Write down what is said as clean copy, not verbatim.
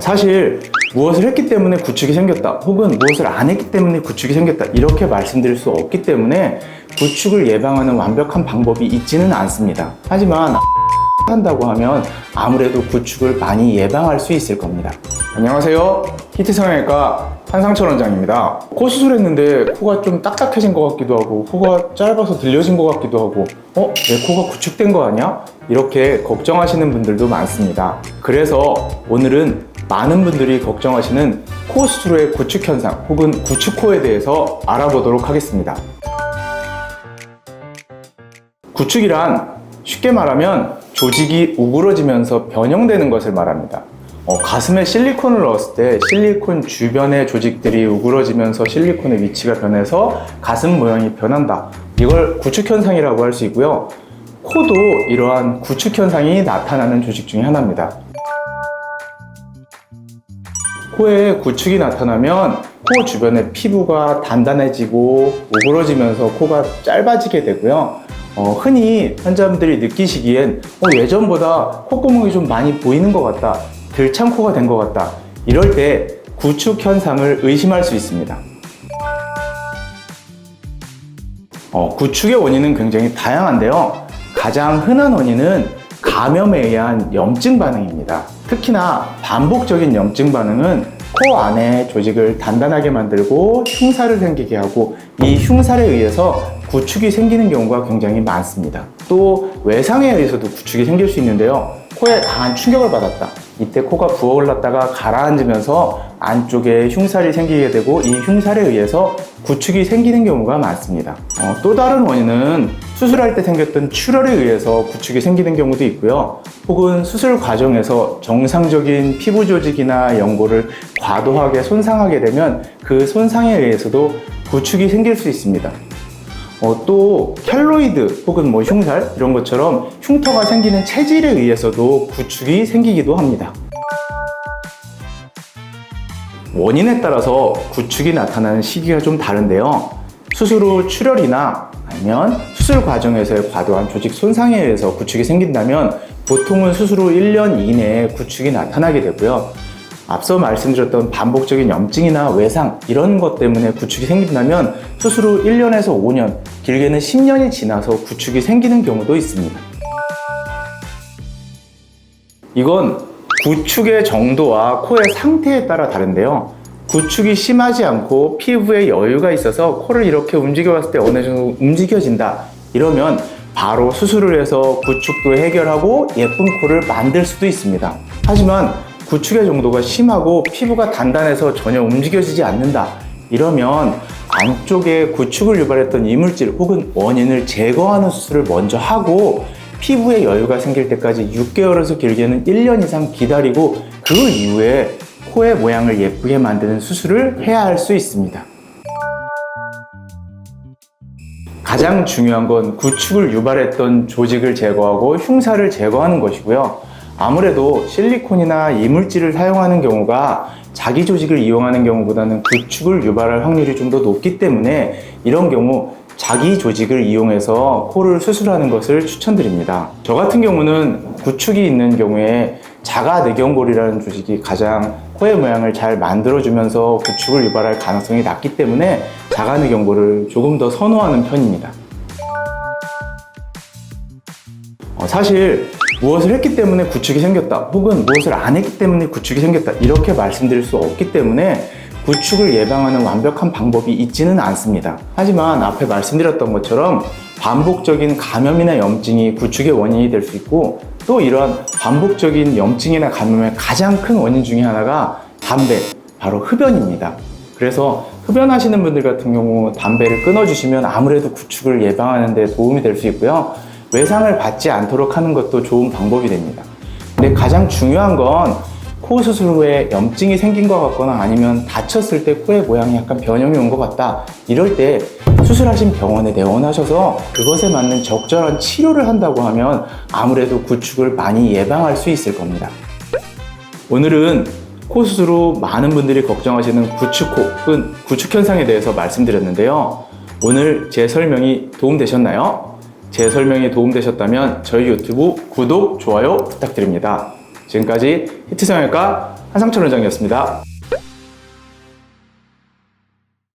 사실 무엇을 했기 때문에 구축이 생겼다 혹은 무엇을 안 했기 때문에 구축이 생겼다 이렇게 말씀드릴 수 없기 때문에 구축을 예방하는 완벽한 방법이 있지는 않습니다. 하지만 한다고 하면 아무래도 구축을 많이 예방할 수 있을 겁니다. 안녕하세요, 히트성형외과 한상철 원장입니다. 코 수술했는데 코가 좀 딱딱해진 것 같기도 하고 코가 짧아서 들려진 것 같기도 하고 내 코가 구축된 거 아니야? 이렇게 걱정하시는 분들도 많습니다. 그래서 오늘은 많은 분들이 걱정하시는 코 수술 후의 구축 현상 혹은 구축코에 대해서 알아보도록 하겠습니다. 구축이란 쉽게 말하면 조직이 우그러지면서 변형되는 것을 말합니다. 가슴에 실리콘을 넣었을 때 실리콘 주변의 조직들이 우그러지면서 실리콘의 위치가 변해서 가슴 모양이 변한다. 이걸 구축 현상이라고 할 수 있고요. 코도 이러한 구축 현상이 나타나는 조직 중에 하나입니다. 코에 구축이 나타나면 코 주변의 피부가 단단해지고 우그러지면서 코가 짧아지게 되고요. 흔히 환자분들이 느끼시기엔 예전보다 콧구멍이 좀 많이 보이는 것 같다, 들창 코가 된 것 같다, 이럴 때 구축 현상을 의심할 수 있습니다. 구축의 원인은 굉장히 다양한데요. 가장 흔한 원인은 감염에 의한 염증 반응입니다. 특히나 반복적인 염증 반응은 코 안에 조직을 단단하게 만들고 흉사를 생기게 하고 이 흉사에 의해서 구축이 생기는 경우가 굉장히 많습니다. 또 외상에 의해서도 구축이 생길 수 있는데요. 코에 강한 충격을 받았다. 이때 코가 부어올랐다가 가라앉으면서 안쪽에 흉살이 생기게 되고 이 흉살에 의해서 구축이 생기는 경우가 많습니다. 또 다른 원인은 수술할 때 생겼던 출혈에 의해서 구축이 생기는 경우도 있고요. 혹은 수술 과정에서 정상적인 피부 조직이나 연골을 과도하게 손상하게 되면 그 손상에 의해서도 구축이 생길 수 있습니다. 또 켈로이드 혹은 흉살 이런 것처럼 흉터가 생기는 체질에 의해서도 구축이 생기기도 합니다. 원인에 따라서 구축이 나타나는 시기가 좀 다른데요. 수술 후 출혈이나 아니면 수술 과정에서의 과도한 조직 손상에 의해서 구축이 생긴다면 보통은 수술 후 1년 이내에 구축이 나타나게 되고요. 앞서 말씀드렸던 반복적인 염증이나 외상 이런 것 때문에 구축이 생긴다면 수술 후 1년에서 5년, 길게는 10년이 지나서 구축이 생기는 경우도 있습니다. 이건 구축의 정도와 코의 상태에 따라 다른데요. 구축이 심하지 않고 피부에 여유가 있어서 코를 이렇게 움직여봤을 때 어느 정도 움직여진다. 이러면 바로 수술을 해서 구축도 해결하고 예쁜 코를 만들 수도 있습니다. 하지만 구축의 정도가 심하고 피부가 단단해서 전혀 움직여지지 않는다. 이러면 안쪽에 구축을 유발했던 이물질 혹은 원인을 제거하는 수술을 먼저 하고 피부에 여유가 생길 때까지 6개월에서 길게는 1년 이상 기다리고 그 이후에 코의 모양을 예쁘게 만드는 수술을 해야 할 수 있습니다. 가장 중요한 건 구축을 유발했던 조직을 제거하고 흉사를 제거하는 것이고요. 아무래도 실리콘이나 이물질을 사용하는 경우가 자기 조직을 이용하는 경우보다는 구축을 유발할 확률이 좀 더 높기 때문에 이런 경우 자기 조직을 이용해서 코를 수술하는 것을 추천드립니다. 저 같은 경우는 구축이 있는 경우에 자가내경골이라는 조직이 가장 코의 모양을 잘 만들어주면서 구축을 유발할 가능성이 낮기 때문에 자가내경골을 조금 더 선호하는 편입니다. 사실 무엇을 했기 때문에 구축이 생겼다 혹은 무엇을 안 했기 때문에 구축이 생겼다 이렇게 말씀드릴 수 없기 때문에 구축을 예방하는 완벽한 방법이 있지는 않습니다. 하지만 앞에 말씀드렸던 것처럼 반복적인 감염이나 염증이 구축의 원인이 될 수 있고 또 이러한 반복적인 염증이나 감염의 가장 큰 원인 중에 하나가 담배, 바로 흡연입니다. 그래서 흡연하시는 분들 같은 경우 담배를 끊어주시면 아무래도 구축을 예방하는 데 도움이 될 수 있고요. 외상을 받지 않도록 하는 것도 좋은 방법이 됩니다. 근데 가장 중요한 건 코 수술 후에 염증이 생긴 것 같거나 아니면 다쳤을 때 코의 모양이 약간 변형이 온 것 같다. 이럴 때 수술하신 병원에 내원하셔서 그것에 맞는 적절한 치료를 한다고 하면 아무래도 구축을 많이 예방할 수 있을 겁니다. 오늘은 코 수술 후 많은 분들이 걱정하시는 구축코 혹은 구축 현상에 대해서 말씀드렸는데요. 오늘 제 설명이 도움되셨나요? 제 설명이 도움되셨다면 저희 유튜브 구독, 좋아요 부탁드립니다. 지금까지 히트성형외과 한상철 원장이었습니다.